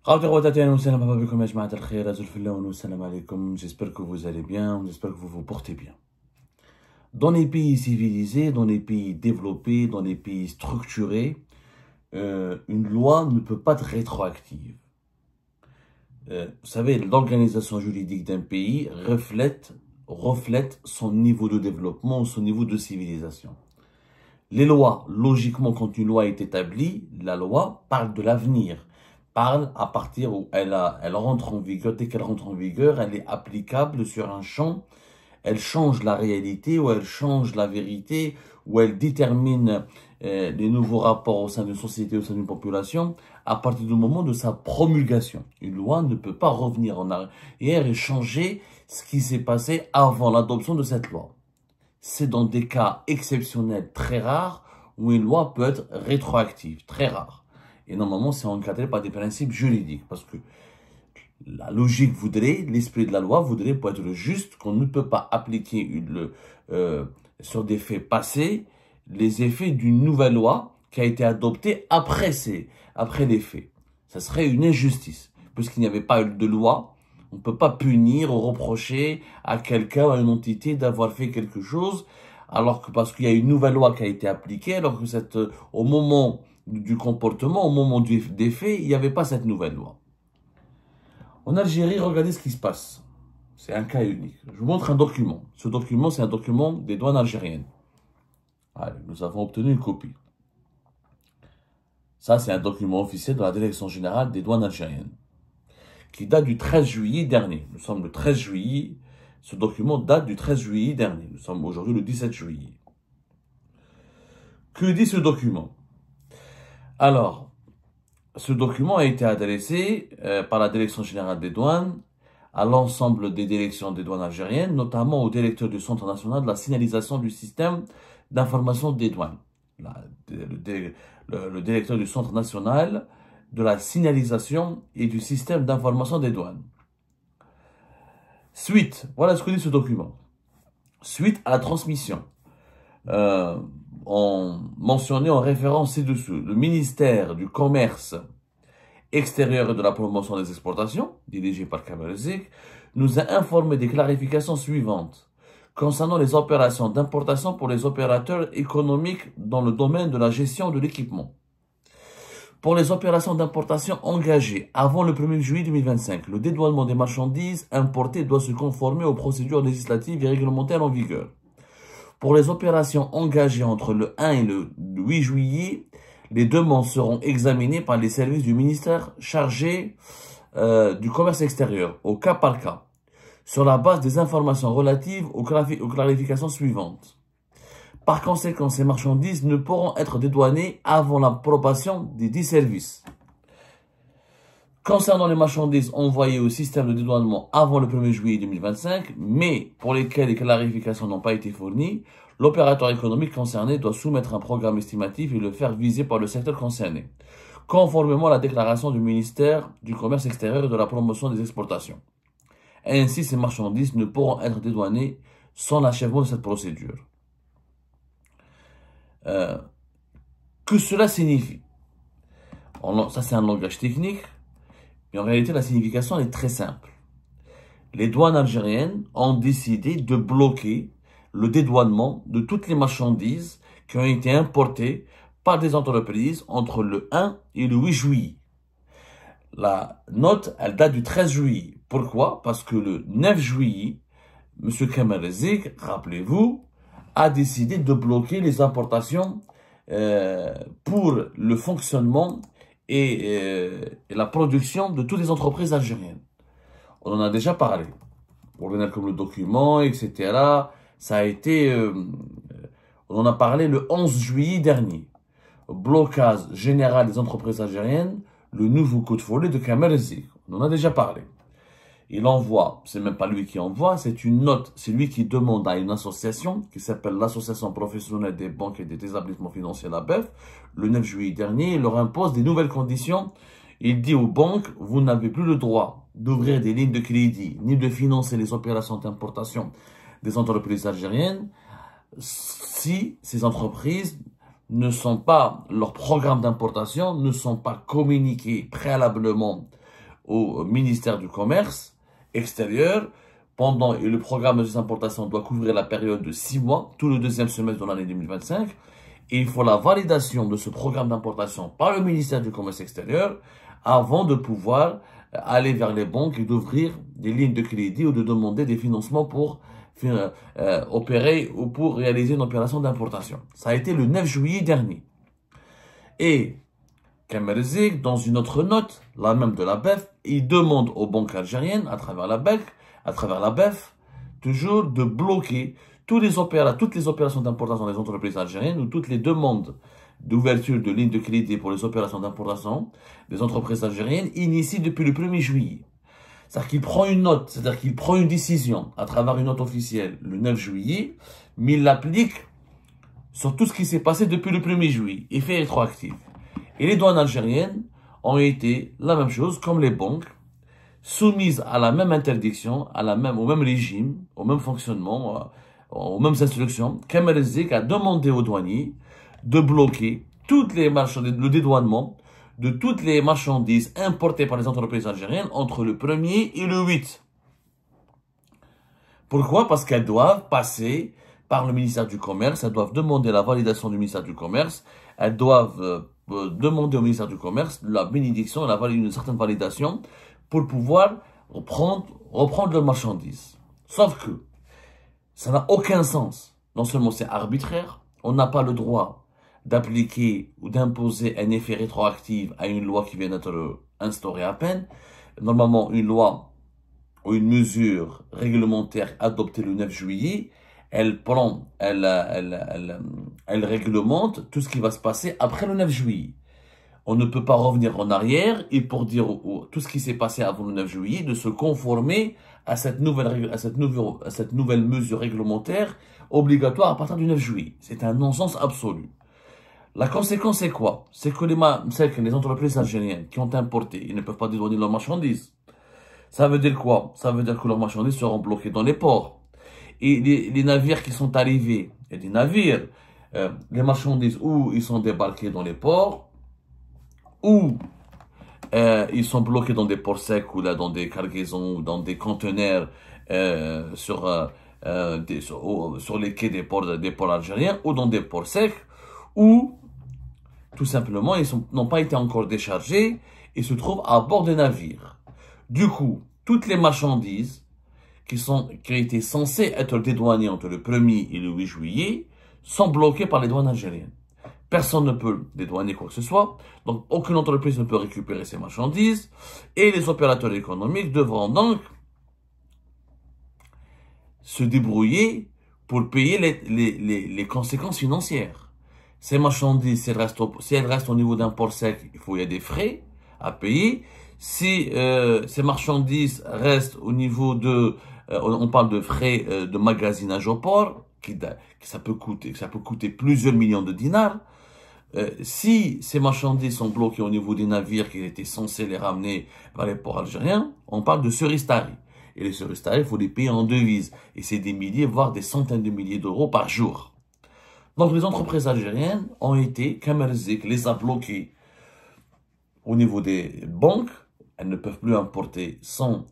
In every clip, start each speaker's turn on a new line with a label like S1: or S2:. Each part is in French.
S1: J'espère que vous allez bien, j'espère que vous vous portez bien. Dans les pays civilisés, dans les pays développés, dans les pays structurés, une loi ne peut pas être rétroactive. Vous savez, l'organisation juridique d'un pays reflète son niveau de développement, son niveau de civilisation. Les lois, logiquement, quand une loi est établie, la loi parle de l'avenir, parle à partir où elle rentre en vigueur. Dès qu'elle rentre en vigueur, elle est applicable sur un champ, elle change la réalité, ou elle change la vérité, ou elle détermine les nouveaux rapports au sein d'une société, au sein d'une population, à partir du moment de sa promulgation. Une loi ne peut pas revenir en arrière et changer ce qui s'est passé avant l'adoption de cette loi. C'est dans des cas exceptionnels très rares où une loi peut être rétroactive, très rare. Et normalement, c'est encadré par des principes juridiques, parce que la logique voudrait, l'esprit de la loi voudrait, pour être juste, qu'on ne peut pas appliquer sur des faits passés les effets d'une nouvelle loi qui a été adoptée après les faits. Ça serait une injustice, puisqu'il n'y avait pas eu de loi. On ne peut pas punir ou reprocher à quelqu'un, à une entité d'avoir fait quelque chose, parce qu'il y a une nouvelle loi qui a été appliquée, alors que au moment du comportement, au moment des faits, il n'y avait pas cette nouvelle loi. En Algérie, regardez ce qui se passe. C'est un cas unique. Je vous montre un document. Ce document, c'est un document des douanes algériennes. Allez, nous avons obtenu une copie. Ça, c'est un document officiel de la Direction générale des douanes algériennes, qui date du 13 juillet dernier. Nous sommes le 13 juillet. Ce document date du 13 juillet dernier. Nous sommes aujourd'hui le 17 juillet. Que dit ce document? Alors, ce document a été adressé par la Direction générale des douanes à l'ensemble des directions des douanes algériennes, notamment au directeur du Centre national de la signalisation du système d'information des douanes. Le directeur du Centre national de la signalisation et du système d'information des douanes. Voilà ce que dit ce document. Suite à la transmission, mentionné en référence ci-dessous, le ministère du Commerce extérieur et de la promotion des exportations, dirigé par Kamal Zik, nous a informé des clarifications suivantes concernant les opérations d'importation pour les opérateurs économiques dans le domaine de la gestion de l'équipement. Pour les opérations d'importation engagées avant le 1er juillet 2025, le dédouanement des marchandises importées doit se conformer aux procédures législatives et réglementaires en vigueur. Pour les opérations engagées entre le 1 et le 8 juillet, les demandes seront examinées par les services du ministère chargé du commerce extérieur, au cas par cas, sur la base des informations relatives aux clarifications suivantes. Par conséquent, ces marchandises ne pourront être dédouanées avant l'approbation des 10 services. Concernant les marchandises envoyées au système de dédouanement avant le 1er juillet 2025, mais pour lesquelles les clarifications n'ont pas été fournies, l'opérateur économique concerné doit soumettre un programme estimatif et le faire viser par le secteur concerné, conformément à la déclaration du ministère du Commerce extérieur et de la promotion des exportations. Ainsi, ces marchandises ne pourront être dédouanées sans l'achèvement de cette procédure. Que cela signifie? Ça, c'est un langage technique, mais en réalité, la signification est très simple. Les douanes algériennes ont décidé de bloquer le dédouanement de toutes les marchandises qui ont été importées par des entreprises entre le 1 et le 8 juillet. La note, elle date du 13 juillet. Pourquoi? Parce que le 9 juillet, M. Kamal Zik, rappelez-vous, a décidé de bloquer les importations pour le fonctionnement et la production de toutes les entreprises algériennes. On en a déjà parlé. Pour venir comme le document, etc. Ça a été... on en a parlé le 11 juillet dernier. Blocage général des entreprises algériennes, le nouveau coup de folie de Kamal Zik. On en a déjà parlé. Il envoie, c'est même pas lui qui envoie, c'est une note, c'est lui qui demande à une association qui s'appelle l'Association professionnelle des banques et des établissements financiers, la BEF, le 9 juillet dernier, il leur impose des nouvelles conditions. Il dit aux banques, vous n'avez plus le droit d'ouvrir des lignes de crédit, ni de financer les opérations d'importation des entreprises algériennes, si ces entreprises leurs programmes d'importation ne sont pas communiqués préalablement au ministère du Commerce extérieur et le programme de importations doit couvrir la période de 6 mois, tout le deuxième semestre de l'année 2025. Et il faut la validation de ce programme d'importation par le ministère du Commerce extérieur avant de pouvoir aller vers les banques et d'ouvrir des lignes de crédit ou de demander des financements pour opérer ou pour réaliser une opération d'importation. Ça a été le 9 juillet dernier. Et Kemerzik, dans une autre note, la même de la BEF, il demande aux banques algériennes, à travers la BEF, toujours de bloquer toutes les opérations d'importation des entreprises algériennes ou toutes les demandes d'ouverture de lignes de crédit pour les opérations d'importation des entreprises algériennes initiées depuis le 1er juillet. C'est-à-dire qu'il prend une note, c'est-à-dire qu'il prend une décision à travers une note officielle le 9 juillet, mais il l'applique sur tout ce qui s'est passé depuis le 1er juillet. Il fait rétroactif. Et les douanes algériennes ont été la même chose, comme les banques, soumises à la même interdiction, au même régime, au même fonctionnement, aux mêmes instructions. Kemerzik a demandé aux douaniers de bloquer le dédouanement de toutes les marchandises importées par les entreprises algériennes entre le 1er et le 8. Pourquoi? Parce qu'elles doivent passer par le ministère du Commerce, elles doivent demander la validation du ministère du Commerce, elles doivent demander au ministère du Commerce la bénédiction, une certaine validation pour pouvoir reprendre leurs marchandises. Sauf que ça n'a aucun sens. Non seulement c'est arbitraire, on n'a pas le droit d'appliquer ou d'imposer un effet rétroactif à une loi qui vient d'être instaurée à peine. Normalement, une loi ou une mesure réglementaire adoptée le 9 juillet, elle réglemente tout ce qui va se passer après le 9 juillet. On ne peut pas revenir en arrière et pour dire tout ce qui s'est passé avant le 9 juillet, de se conformer à cette nouvelle mesure réglementaire obligatoire à partir du 9 juillet. C'est un non-sens absolu. La conséquence, c'est quoi? C'est que les entreprises algériennes qui ont importé, ils ne peuvent pas dédouaner leurs marchandises. Ça veut dire quoi? Ça veut dire que leurs marchandises seront bloquées dans les ports. Et les navires qui sont arrivés, et des navires, les marchandises, ou ils sont débarqués dans les ports, ou ils sont bloqués dans des ports secs, ou là dans des cargaisons, ou dans des conteneurs sur les quais des ports algériens, ou dans des ports secs, ou tout simplement, ils n'ont pas été encore déchargés et se trouvent à bord des navires. Du coup, toutes les marchandises qui ont été censées être dédouanées entre le 1er et le 8 juillet sont bloquées par les douanes algériennes. Personne ne peut dédouaner quoi que ce soit, donc aucune entreprise ne peut récupérer ces marchandises et les opérateurs économiques devront donc se débrouiller pour payer les conséquences financières. Ces marchandises, si elles restent au niveau d'un port sec, il y a des frais à payer. Si ces marchandises restent au niveau on parle de frais de magasinage au port, ça peut coûter plusieurs millions de dinars. Si ces marchandises sont bloquées au niveau des navires qui étaient censés les ramener vers les ports algériens, on parle de cerise tarie. Et les cerises taries, il faut les payer en devises. Et c'est des milliers, voire des centaines de milliers d'euros par jour. Donc les entreprises algériennes ont été, Kemerzik les a bloquées au niveau des banques. Elles ne peuvent plus importer sans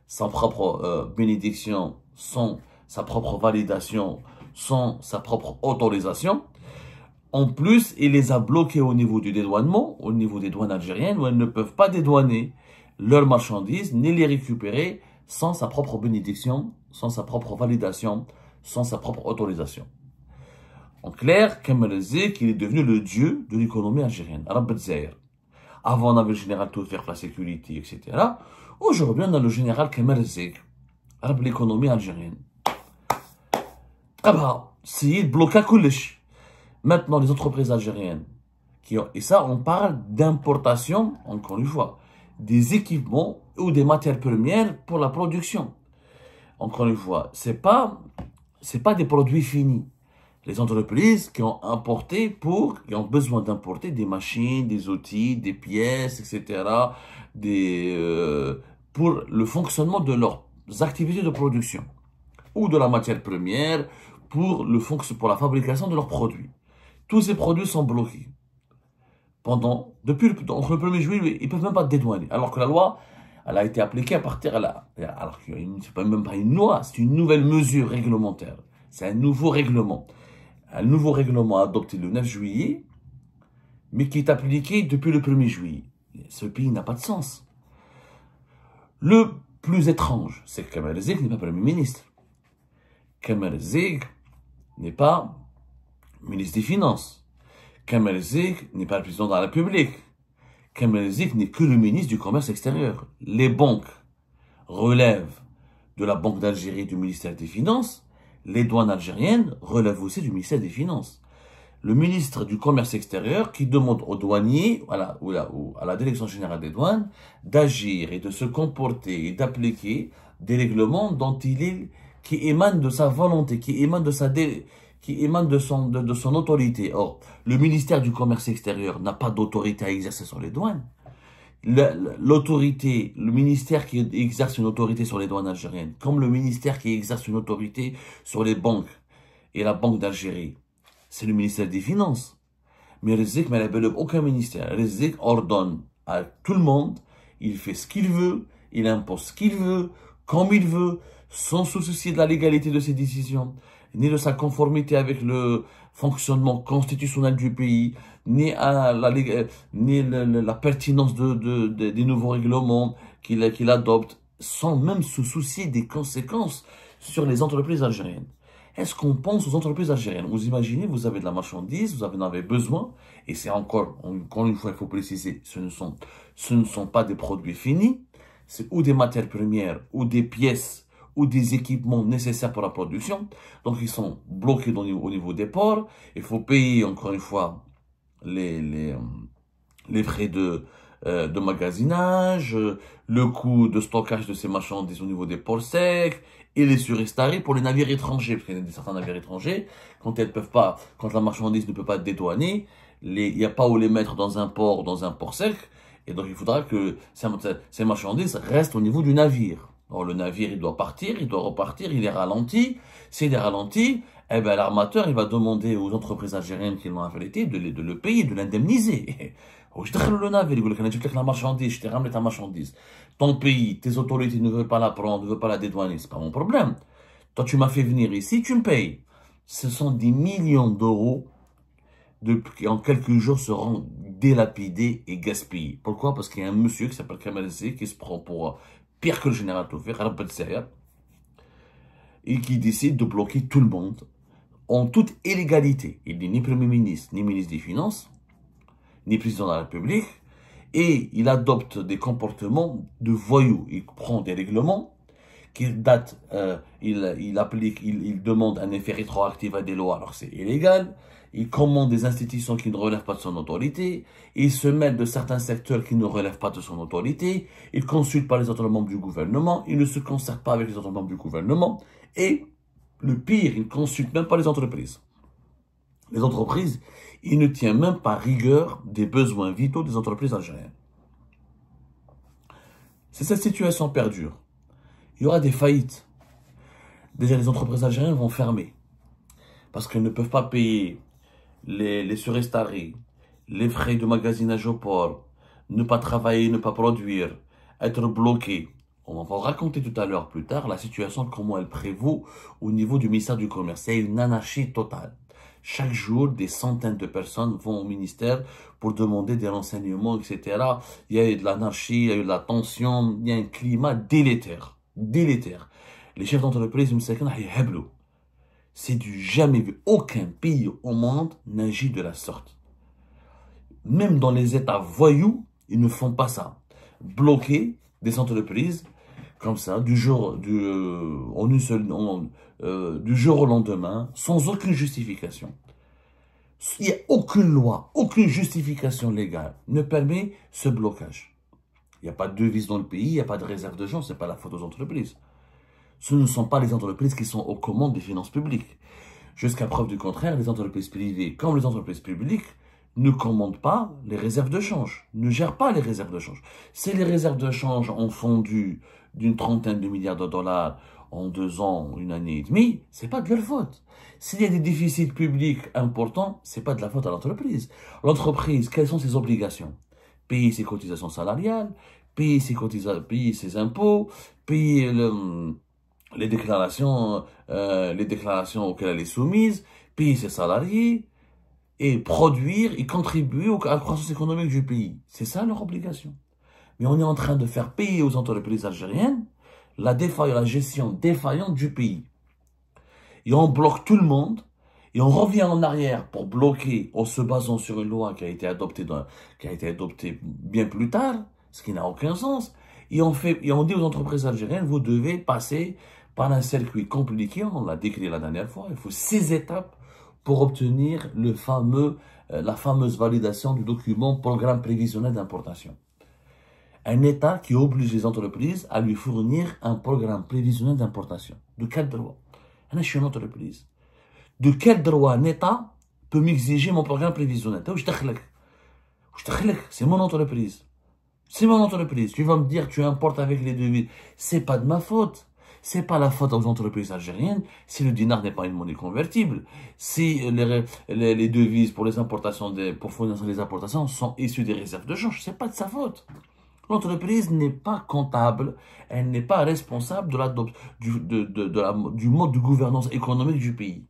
S1: sa propre bénédiction, sans sa propre validation, sans sa propre autorisation. En plus, il les a bloquées au niveau du dédouanement, au niveau des douanes algériennes, où elles ne peuvent pas dédouaner leurs marchandises, ni les récupérer sans sa propre bénédiction, sans sa propre validation, sans sa propre autorisation. En clair, Kemerzik, il est devenu le dieu de l'économie algérienne, Rabbet Zahir. Avant, on avait le général Toufer pour la sécurité, etc. Aujourd'hui, on a le général Kemerzik, Rabbet l'économie algérienne. C'est bloqué Koulish. Maintenant, les entreprises algériennes, et ça, on parle d'importation, encore une fois, des équipements ou des matières premières pour la production. Encore une fois, c'est pas des produits finis. Les entreprises qui ont besoin d'importer des machines, des outils, des pièces, etc., pour le fonctionnement de leurs activités de production ou de la matière première pour la fabrication de leurs produits. Tous ces produits sont bloqués. Entre le 1er juillet, ils ne peuvent même pas dédouaner. Alors que la loi Elle a été appliquée à partir là. Alors que c'est pas même pas une loi, c'est une nouvelle mesure réglementaire. C'est un nouveau règlement. Un nouveau règlement adopté le 9 juillet, mais qui est appliqué depuis le 1er juillet. Ce pays n'a pas de sens. Le plus étrange, c'est que Kamal Zik n'est pas Premier ministre. Kamal Zik n'est pas ministre des Finances. Kamal Zik n'est pas le président de la République. Kamal Zik n'est que le ministre du Commerce extérieur. Les banques relèvent de la Banque d'Algérie du ministère des Finances. Les douanes algériennes relèvent aussi du ministère des Finances. Le ministre du Commerce extérieur qui demande aux douaniers, ou à la Direction générale des douanes, d'agir et de se comporter et d'appliquer des règlements qui émanent de sa volonté, qui émanent de son autorité. Or, le ministère du Commerce extérieur n'a pas d'autorité à exercer sur les douanes. L'autorité, le ministère qui exerce une autorité sur les douanes algériennes, comme le ministère qui exerce une autorité sur les banques et la Banque d'Algérie, c'est le ministère des Finances. Mais Rizk n'a aucun ministère. Rizk ordonne à tout le monde, il fait ce qu'il veut, il impose ce qu'il veut, comme il veut, sans se soucier de la légalité de ses décisions, ni de sa conformité avec le fonctionnement constitutionnel du pays, ni à la pertinence des nouveaux règlements qu'il adopte, sans même se soucier des conséquences sur les entreprises algériennes. Est-ce qu'on pense aux entreprises algériennes? Vous imaginez, vous avez de la marchandise, vous en avez besoin, et c'est encore une fois, il faut préciser, ce ne sont pas des produits finis, c'est ou des matières premières, ou des pièces, ou des équipements nécessaires pour la production. Donc, ils sont bloqués au niveau des ports. Il faut payer, encore une fois, les frais de magasinage, le coût de stockage de ces marchandises au niveau des ports secs, et les surestarés pour les navires étrangers, parce qu'il y a certains navires étrangers, quand la marchandise ne peut pas être dédouanée, il n'y a pas où les mettre dans un port sec, et donc il faudra que ces marchandises restent au niveau du navire. Alors le navire, il doit partir, il doit repartir, il est ralenti. S'il est ralenti, eh ben, l'armateur, il va demander aux entreprises algériennes qui l'ont affrété de le payer, de l'indemniser. Je te le navire, il dit que la marchandise, je t'ai ramené ta marchandise. Ton pays, tes autorités ne veulent pas la prendre, ne veulent pas la dédouaner, c'est pas mon problème. Toi, tu m'as fait venir ici, tu me payes. Ce sont des millions d'euros qui, en quelques jours, seront délapidés et gaspillés. Pourquoi? Parce qu'il y a un monsieur qui s'appelle Kamal Zik qui se prend pour pire que le général Toufik, et qui décide de bloquer tout le monde en toute illégalité. Il n'est ni Premier ministre, ni ministre des Finances, ni président de la République, et il adopte des comportements de voyous. Il prend des règlements qui datent, il demande un effet rétroactif à des lois, alors c'est illégal. Il commande des institutions qui ne relèvent pas de son autorité. Il se mêle de certains secteurs qui ne relèvent pas de son autorité. Il ne consulte pas les autres membres du gouvernement. Il ne se concerte pas avec les autres membres du gouvernement. Et le pire, il ne consulte même pas les entreprises. Les entreprises, il ne tient même pas rigueur des besoins vitaux des entreprises algériennes. Si cette situation perdure, il y aura des faillites. Déjà, les entreprises algériennes vont fermer. Parce qu'elles ne peuvent pas payer les surestarés, les frais de magasinage au port, ne pas travailler, ne pas produire, être bloqués. On va raconter tout à l'heure, plus tard, la situation, comment elle prévaut au niveau du ministère du Commerce. C'est une anarchie totale. Chaque jour, des centaines de personnes vont au ministère pour demander des renseignements, etc. Il y a eu de l'anarchie, il y a eu de la tension, il y a un climat délétère. Délétère. Les chefs d'entreprise, ils me disent, c'est du jamais vu. Aucun pays au monde n'agit de la sorte. Même dans les États voyous, ils ne font pas ça. Bloquer des entreprises comme ça, du jour au lendemain, sans aucune justification. Il n'y a aucune loi, aucune justification légale ne permet ce blocage. Il n'y a pas de devise dans le pays, il n'y a pas de réserve de gens, ce n'est pas la faute aux entreprises. Ce ne sont pas les entreprises qui sont aux commandes des finances publiques. Jusqu'à preuve du contraire, les entreprises privées comme les entreprises publiques ne commandent pas les réserves de change, ne gèrent pas les réserves de change. Si les réserves de change ont fondu d'une trentaine de milliards de dollars en 2 ans, 1 année et demie, c'est pas de leur faute. S'il y a des déficits publics importants, c'est pas de la faute à l'entreprise. L'entreprise, quelles sont ses obligations? payer ses cotisations salariales, payer ses impôts, payer les déclarations auxquelles elle est soumise, payer ses salariés, et produire et contribuer à la croissance économique du pays. C'est ça leur obligation. Mais on est en train de faire payer aux entreprises algériennes la gestion défaillante du pays. Et on bloque tout le monde, et on revient en arrière pour bloquer en se basant sur une loi qui a été adoptée bien plus tard, ce qui n'a aucun sens. Et on dit aux entreprises algériennes, vous devez passer par un circuit compliqué, on l'a décrit la dernière fois, il faut 6 étapes pour obtenir la fameuse validation du document programme prévisionnel d'importation. Un État qui oblige les entreprises à lui fournir un programme prévisionnel d'importation. De quel droit? Je suis une entreprise. De quel droit un État peut m'exiger mon programme prévisionnel? C'est mon entreprise. C'est mon entreprise. Tu vas me dire, tu importes avec les devises. C'est pas de ma faute. C'est pas la faute aux entreprises algériennes si le dinar n'est pas une monnaie convertible. Si les devises pour les importations, pour financer les importations sont issues des réserves de change. C'est pas de sa faute. L'entreprise n'est pas comptable, elle n'est pas responsable du mode de gouvernance économique du pays.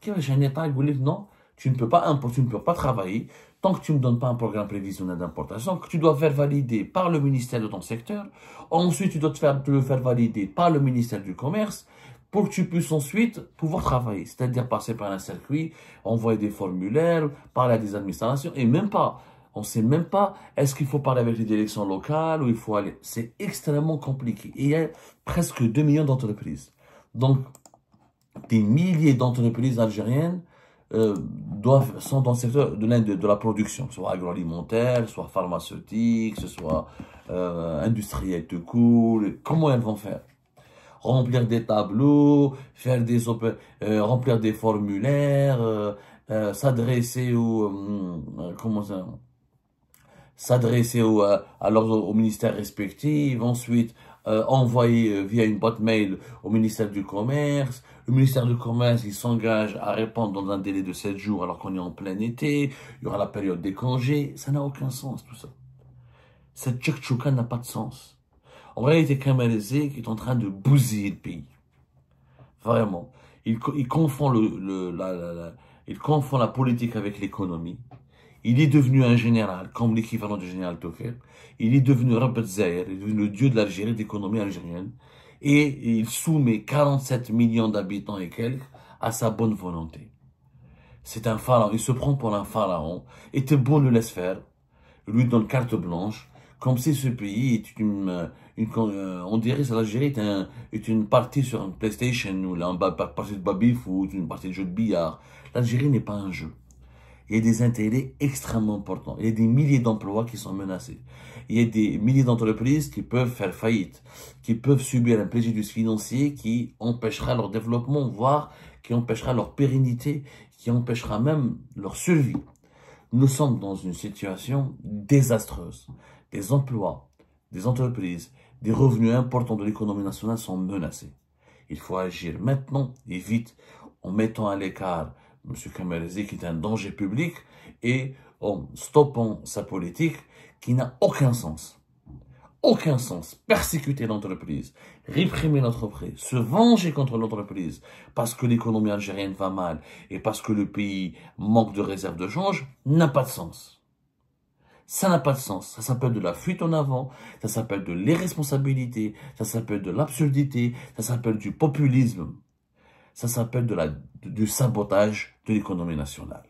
S1: Un État qui dit non, tu ne peux pas importer, tu ne peux pas travailler tant que tu ne me donnes pas un programme prévisionnel d'importation que tu dois faire valider par le ministère de ton secteur. Ensuite, tu dois te le faire valider par le ministère du Commerce pour que tu puisses ensuite pouvoir travailler. C'est-à-dire passer par un circuit, envoyer des formulaires, parler à des administrations et même pas. On ne sait même pas, est-ce qu'il faut parler avec les directions locales ou il faut aller. C'est extrêmement compliqué. Et il y a presque 2 millions d'entreprises. Donc, des milliers d'entreprises algériennes sont dans le secteur de la production, soit agroalimentaire, soit pharmaceutique, soit industriel tout court. Comment elles vont faire? Remplir des tableaux, remplir des formulaires, s'adresser au ministère respectif, ensuite envoyer via une boîte mail au ministère du Commerce. Le ministère du Commerce, il s'engage à répondre dans un délai de 7 jours alors qu'on est en plein été, il y aura la période des congés, ça n'a aucun sens tout ça. Cette tchouka n'a pas de sens. En réalité, Kamel Zé qui est en train de bousiller le pays. Vraiment. Il confond il confond la politique avec l'économie. Il est devenu un général, comme l'équivalent du général Tofir. Il est devenu Rabat Zahir, il est devenu le dieu de l'Algérie, de l'économie algérienne. Et il soumet 47 millions d'habitants et quelques à sa bonne volonté. C'est un pharaon, il se prend pour un pharaon. Et Tebboune le laisse faire, lui donne carte blanche, comme si ce pays est on dirait que l'Algérie est une partie sur une PlayStation, ou une partie de baby-foot, une partie de jeu de billard. L'Algérie n'est pas un jeu. Il y a des intérêts extrêmement importants. Il y a des milliers d'emplois qui sont menacés. Il y a des milliers d'entreprises qui peuvent faire faillite, qui peuvent subir un préjudice financier qui empêchera leur développement, voire qui empêchera leur pérennité, qui empêchera même leur survie. Nous sommes dans une situation désastreuse. Des emplois, des entreprises, des revenus importants de l'économie nationale sont menacés. Il faut agir maintenant et vite en mettant à l'écart M. Kamel Zé qui est un danger public et en stoppant sa politique qui n'a aucun sens. Aucun sens. Persécuter l'entreprise, réprimer l'entreprise, se venger contre l'entreprise parce que l'économie algérienne va mal et parce que le pays manque de réserves de change n'a pas de sens. Ça n'a pas de sens. Ça s'appelle de la fuite en avant, ça s'appelle de l'irresponsabilité, ça s'appelle de l'absurdité, ça s'appelle du populisme. Ça s'appelle du sabotage de l'économie nationale.